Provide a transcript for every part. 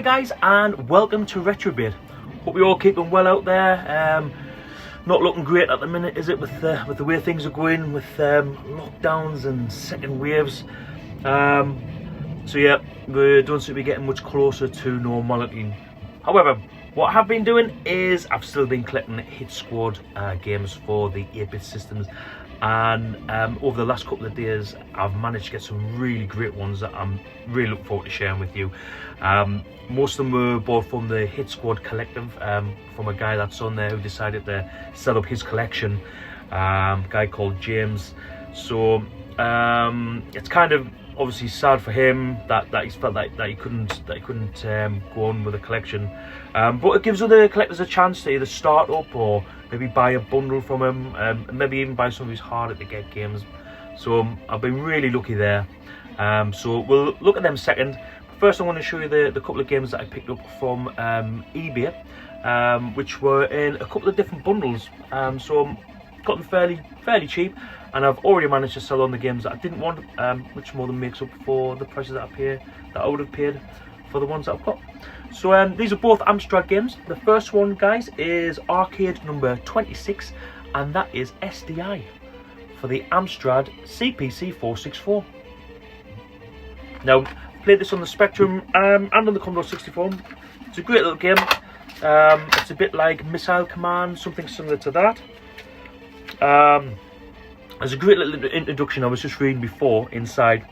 Hi guys, and welcome to Retrobit. Hope you're all keeping well out there. Not looking great at the minute, is it, with the way things are going with lockdowns and second waves. So yeah, we don't seem to be getting much closer to normality. However, what I have been doing is I've still been collecting Hit Squad games for the 8-bit systems, and over the last couple of days I've managed to get some really great ones that I'm really looking forward to sharing with you. Most of them were bought from the Hit Squad collective, from a guy that's on there who decided to set up his collection, a guy called James. So it's kind of obviously sad for him that he felt that he couldn't go on with a collection, but it gives other collectors a chance to either start up or maybe buy a bundle from him, and maybe even buy some of his harder to get games. So I've been really lucky there. So we'll look at them second. First, I want to show you the couple of games that I picked up from eBay, which were in a couple of different bundles. So got them fairly cheap, and I've already managed to sell on the games that I didn't want, which more than makes up for the prices that I would have paid for the ones that I've got. So these are both Amstrad games. The first one, guys, is arcade number 26, and that is SDI for the Amstrad CPC 464. Now, played this on the Spectrum and on the Commodore 64. It's a great little game. It's a bit like Missile Command, something similar to that. There's a great little introduction I was just reading before inside.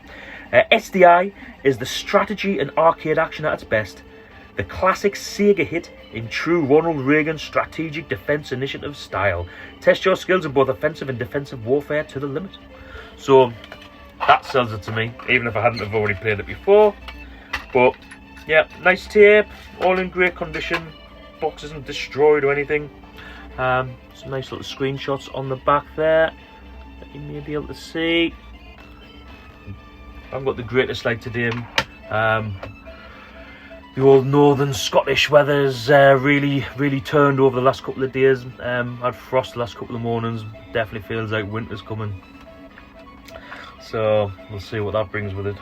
SDI is the strategy and arcade action at its best. The classic Sega hit in true Ronald Reagan strategic defense initiative style. Test your skills in both offensive and defensive warfare to the limit. So that sells it to me, even if I hadn't have already played it before. But yeah, nice tape, all in great condition. Box isn't destroyed or anything. Some nice little screenshots on the back there that you may be able to see. I haven't got the greatest light today. The old northern Scottish weather's really turned over the last couple of days. Had frost the last couple of mornings. Definitely feels like winter's coming. So we'll see what that brings with it.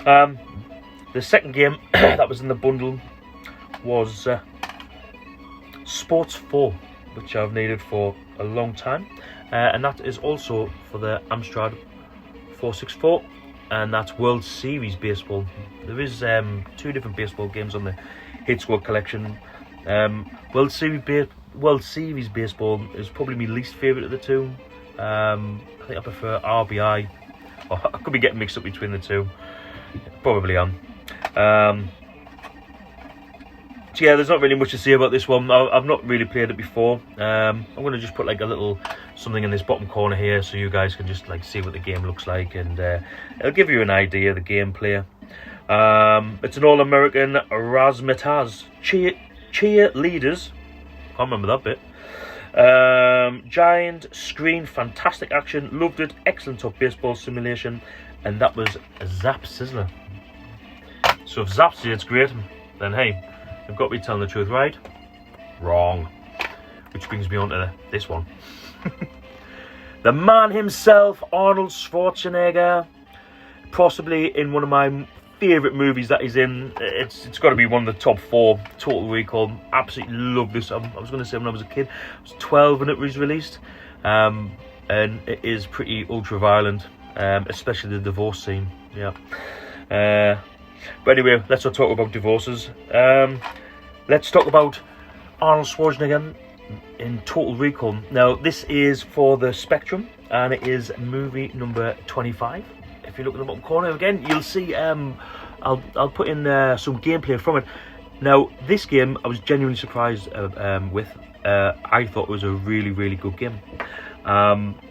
The second game that was in the bundle was Sports 4, which I've needed for a long time, and that is also for the Amstrad 464, and that's World Series Baseball. There is two different baseball games on the Hit Squad collection. World Series Baseball is probably my least favourite of the two. I think I prefer RBI. Oh, I could be getting mixed up between the two. Probably am. So yeah, there's not really much to say about this one. I've not really played it before. I'm going to just put like a little something in this bottom corner here so you guys can just like see what the game looks like, and it'll give you an idea of the gameplay. It's an all-American razzmatazz. Cheerleaders. Can't remember that bit. Giant screen, fantastic action, loved it, excellent top baseball simulation, and that was Zap Sizzler. So if Zap says it's great, then hey, I've got to be telling the truth, right? Wrong. Which brings me on to this one. The man himself, Arnold Schwarzenegger, possibly in one of my favourite movies that he's in. It's got to be one of the top 4. Total Recall. Absolutely love this. I was going to say when I was a kid, I was 12 when it was released, and it is pretty ultra violent, especially the divorce scene. Yeah. But anyway, let's not talk about divorces. Let's talk about Arnold Schwarzenegger in Total Recall. Now, this is for the Spectrum, and it is movie number 25. If you look at the bottom corner again, you'll see I'll put in some gameplay from it. Now, this game I was genuinely surprised with. I thought it was a really good game.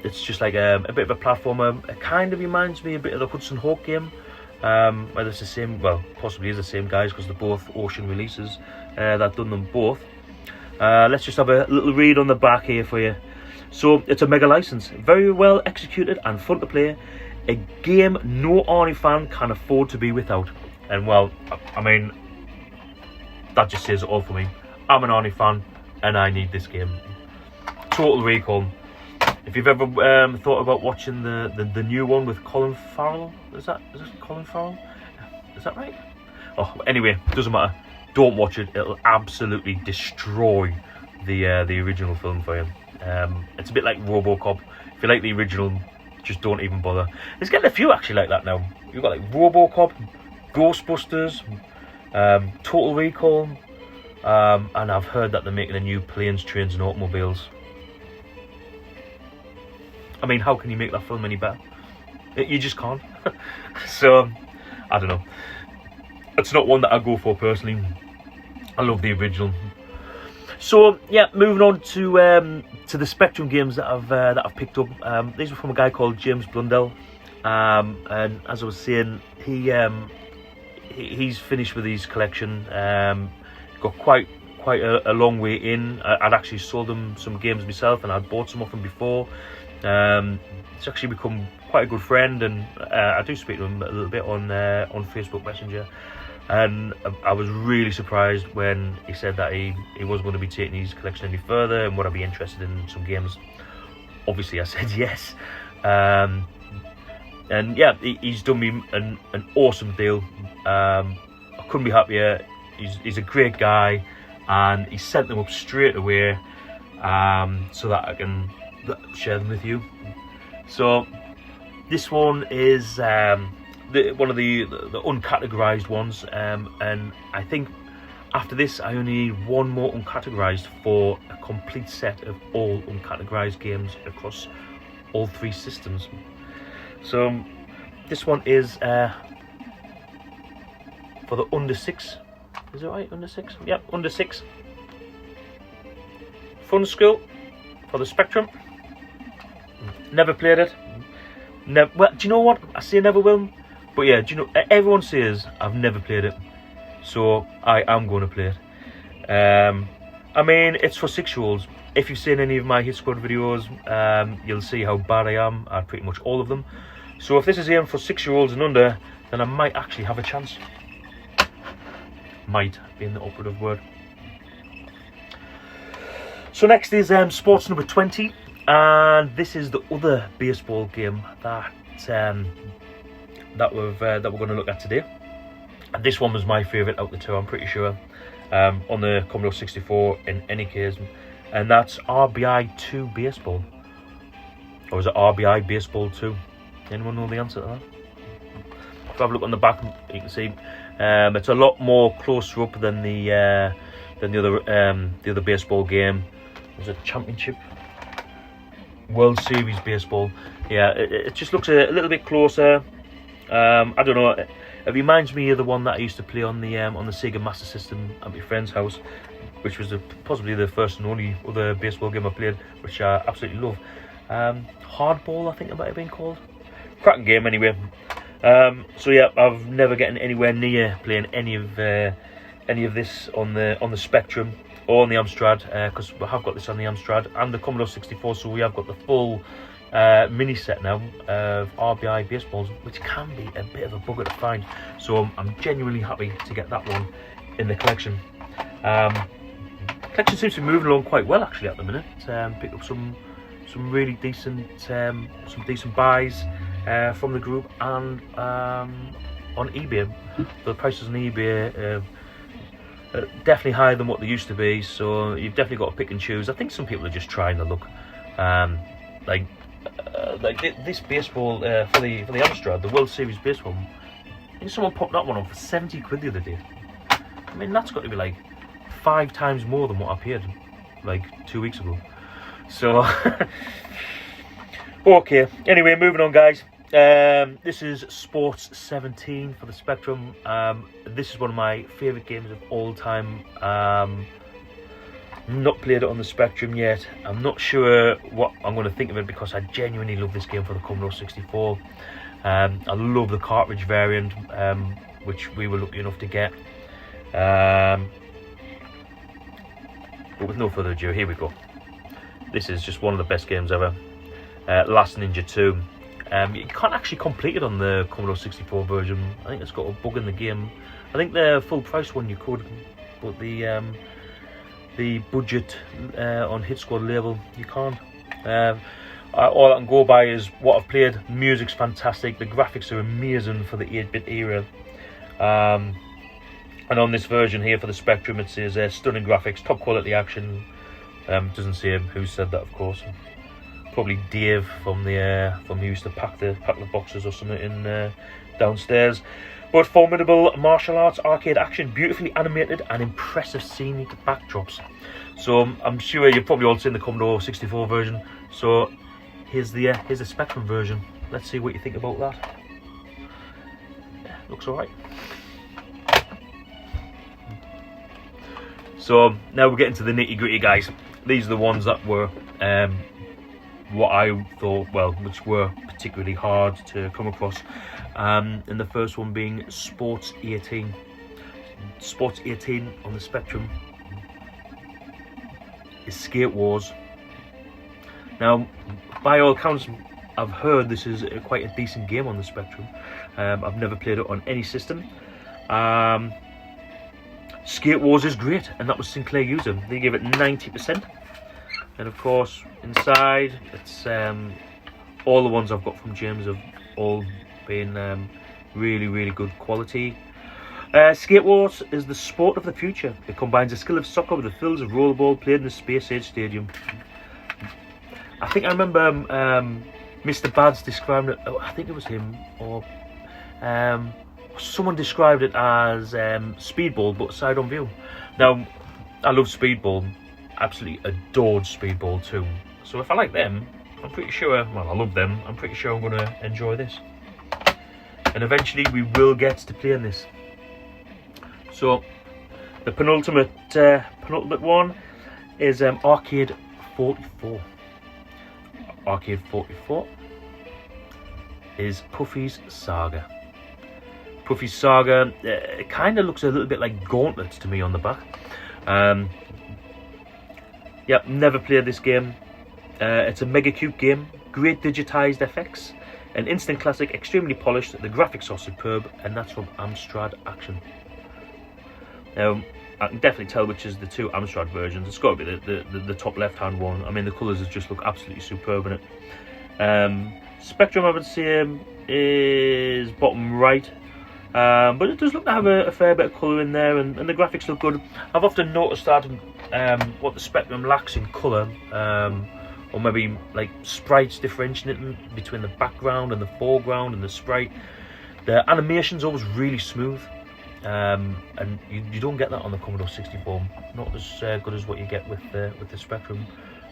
It's just like a bit of a platformer. It kind of reminds me a bit of the Hudson Hawk game. Whether it's the same, well, possibly is the same guys because they're both Ocean releases that done them both. Let's just have a little read on the back here for you. So it's a mega license, very well executed and fun to play. A game no Arnie fan can afford to be without. And well, I mean, that just says it all for me. I'm an Arnie fan and I need this game. Total Recall. If you've ever thought about watching the new one with Colin Farrell, is this Colin Farrell? Is that right? Oh, anyway, doesn't matter. don't watch it. It'll absolutely destroy the original film for you. It's a bit like RoboCop. If you like the original, just don't even bother. There's getting a few actually like that now. You've got like RoboCop, Ghostbusters, Total Recall, and I've heard that they're making a new Planes, Trains and Automobiles. I mean, how can you make that film any better? You just can't. So, I don't know. It's not one that I go for personally. I love the original. So yeah, moving on to the Spectrum games that I've picked up. These were from a guy called James Blundell, and as I was saying, he's finished with his collection. Got quite a long way in. I'd actually sold him some games myself, and I'd bought some of them before. He's actually become quite a good friend, and I do speak to him a little bit on Facebook Messenger. And I was really surprised when he said that he was going to be taking his collection any further, and would I be interested in some games. Obviously I said yes, and yeah, he's done me an awesome deal. I couldn't be happier. He's a great guy, and he sent them up straight away, so that I can share them with you. So this one is one of the uncategorized ones, and I think after this I only need one more uncategorized for a complete set of all uncategorized games across all three systems. So this one is for the under 6. Is it right? Under 6? Yep, under 6. Fun School for the Spectrum. Never played it. Never. Well, do you know what? I say never will. But yeah, do you know, everyone says I've never played it, so I am going to play it. I mean, it's for 6-year-olds. If you've seen any of my Hit Squad videos, you'll see how bad I am at pretty much all of them. So if this is aimed for 6-year-olds and under, then I might actually have a chance. Might being the operative word. So next is sports number 20, and this is the other baseball game that we're going to look at today. And this one was my favourite out of the two, I'm pretty sure, on the Commodore 64 in any case, and that's RBI 2 Baseball. Or is it RBI Baseball 2? Anyone know the answer to that? If I have a look on the back, you can see it's a lot more closer up than the other baseball game. Was it Championship? World Series Baseball. Yeah, it just looks a little bit closer. I don't know. It reminds me of the one that I used to play on the Sega Master System at my friend's house, which was possibly the first and only other baseball game I played, which I absolutely love. Hardball, I think it might have been called. Cracking game anyway. So yeah, I've never gotten anywhere near playing any of this on the Spectrum or on the Amstrad, because we have got this on the Amstrad and the Commodore 64, so we have got the full mini set now of RBI baseballs, which can be a bit of a bugger to find. So I'm genuinely happy to get that one in the collection. Collection seems to be moving along quite well actually at the minute. Picked up some really decent buys from the group and on eBay. The prices on eBay definitely higher than what they used to be, so you've definitely got to pick and choose. I think some people are just trying to look like this baseball for the Amstrad, the World Series baseball. I think someone popped that one on for 70 quid the other day. I mean, that's got to be like 5 times more than what I paid like 2 weeks ago. So okay, anyway, moving on guys. This is Sports 17 for the Spectrum. This is one of my favourite games of all time. Not played it on the Spectrum yet. I'm not sure what I'm going to think of it, because I genuinely love this game for the Commodore 64. I love the cartridge variant, which we were lucky enough to get. But with no further ado, here we go. This is just one of the best games ever. Last Ninja 2. You can't actually complete it on the Commodore 64 version. I think it's got a bug in the game. I think the full price one you could, but the budget on Hit Squad label you can't. All I can go by is what I've played. Music's fantastic, the graphics are amazing for the 8-bit era. And on this version here for the Spectrum, it says stunning graphics, top quality action. Doesn't say who said that, of course. Probably Dave from who used to pack the boxes or something in downstairs. But formidable martial arts arcade action, beautifully animated and impressive scenic backdrops. So I'm sure you've probably all seen the Commodore 64 version. So here's the Spectrum version. Let's see what you think about that. Yeah, looks alright. So now we're getting to the nitty gritty, guys. These are the ones that were what I thought, well, which were particularly hard to come across. And the first one being Sports 18. Sports 18 on the Spectrum is Skate Wars. Now, by all accounts, I've heard this is quite a decent game on the Spectrum. I've never played it on any system. Skate Wars is great, and that was Sinclair user. They gave it 90%. And of course, inside, it's all the ones I've got from James have all been really, really good quality. Skate Wars is the sport of the future. It combines the skill of soccer with the thrills of rollerball played in a space-age stadium. I think I remember Mr. Bads describing it, I think it was him, or someone described it as Speedball, but side-on view. Now, I love Speedball. Absolutely adored Speedball too. So if I like them, I'm pretty sure, well, I love them, I'm pretty sure I'm going to enjoy this. And eventually we will get to play in this. So the penultimate one is Arcade 44. Arcade 44 is Puffy's Saga. Puffy's Saga, it kind of looks a little bit like Gauntlet to me on the back. Yep, never played this game. It's a mega cute game, great digitized effects, an instant classic, extremely polished, the graphics are superb, and that's from Amstrad Action. Now, I can definitely tell which is the two Amstrad versions. It's got to be the top left hand one. I mean, the colours just look absolutely superb in it. Spectrum, I would say, is bottom right. But it does look to have a fair bit of colour in there, and the graphics look good. I've often noticed that what the Spectrum lacks in colour, or maybe like sprites differentiating between the background and the foreground and the sprite, the animation's always really smooth, and you don't get that on the Commodore 64. Not as good as what you get with the Spectrum.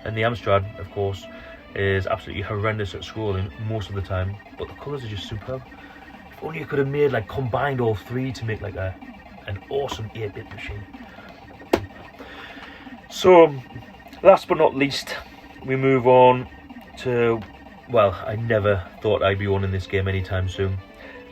And the Amstrad, of course, is absolutely horrendous at scrolling most of the time, but the colours are just superb. If only you could have made, like, combined all three to make like an awesome 8-bit machine. So last but not least, we move on to, well, I never thought I'd be owning this game anytime soon.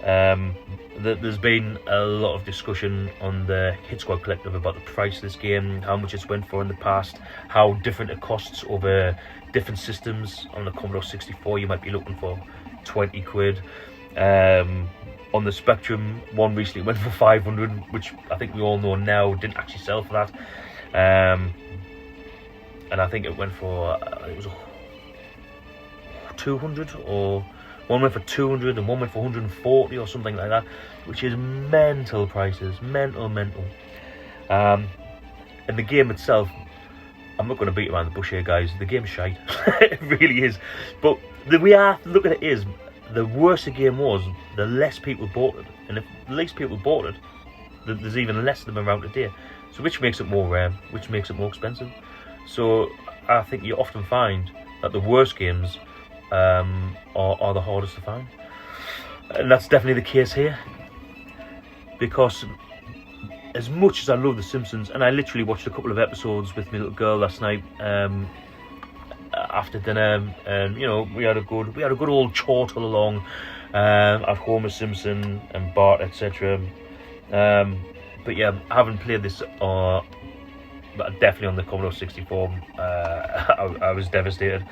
There's been a lot of discussion on the Hit Squad Collective about the price of this game, how much it's went for in the past, how different it costs over different systems. On the Commodore 64 you might be looking for 20 quid. On the Spectrum, one recently went for 500, which I think we all know now didn't actually sell for that. And I think it went for, it was 200, or one went for 200 and one went for 140 or something like that, which is mental prices, mental. And the game itself, I'm not going to beat around the bush here, guys. The game's shite. It really is. But the way I look at it is, the worse the game was, the less people bought it. And if the least people bought it, there's even less of them around today. So which makes it more rare, which makes it more expensive. So I think you often find that the worst games are the hardest to find. And that's definitely the case here. Because as much as I love The Simpsons, and I literally watched a couple of episodes with my little girl last night after dinner, and you know, we had a good old chortle along at Homer Simpson and Bart, etc. But yeah, I haven't played this but definitely on the Commodore 64. I was devastated.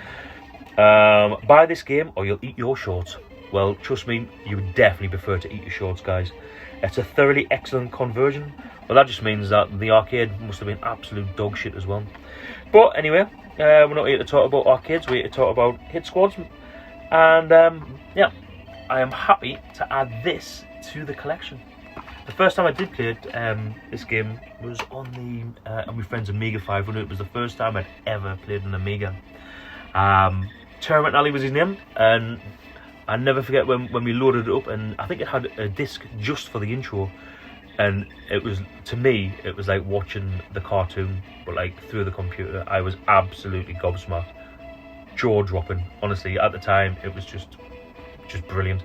Buy this game or you'll eat your shorts. Well, trust me, you would definitely prefer to eat your shorts, guys. It's a thoroughly excellent conversion. Well, that just means that the arcade must have been absolute dog shit as well. But anyway, we're not here to talk about arcades, we're here to talk about hit squads. And yeah, I am happy to add this to the collection. The first time I did play it, this game was on my friend's Amiga 500. It was the first time I'd ever played an Amiga. Tournament Alley was his name, and I never forget when we loaded it up, and I think it had a disc just for the intro, and it was, to me, it was like watching the cartoon, but like through the computer. I was absolutely gobsmacked, jaw dropping. Honestly, at the time, it was just brilliant.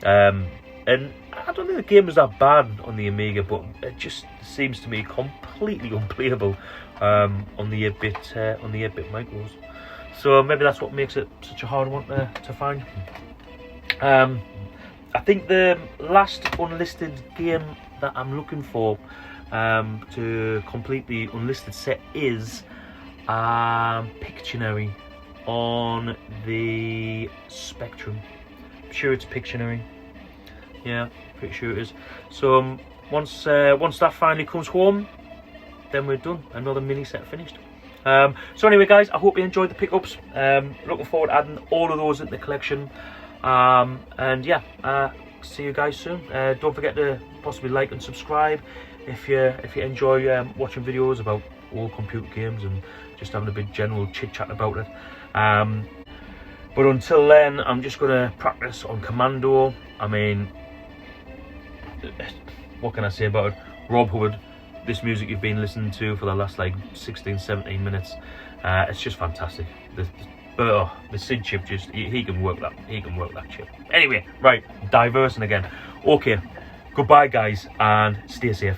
And I don't think the game was that bad on the Amiga, but it just seems to me completely unplayable on the 8-bit micros. So maybe that's what makes it such a hard one to find. I think the last unlisted game that I'm looking for to complete the unlisted set is Pictionary on the Spectrum. I'm sure it's Pictionary. Yeah, pretty sure it is. So once that finally comes home, then we're done. Another mini set finished. So anyway, guys, I hope you enjoyed the pickups. Looking forward to adding all of those into the collection. And yeah, see you guys soon. Don't forget to possibly like and subscribe if you enjoy watching videos about old computer games and just having a bit general chit chat about it. But until then, I'm just gonna practice on Commando. I mean, what can I say about it? Rob Hubbard, this music you've been listening to for the last like 16-17 minutes, it's just fantastic. The SID chip, just he can work that chip. Anyway, right, diversing again. Okay, goodbye guys, and stay safe.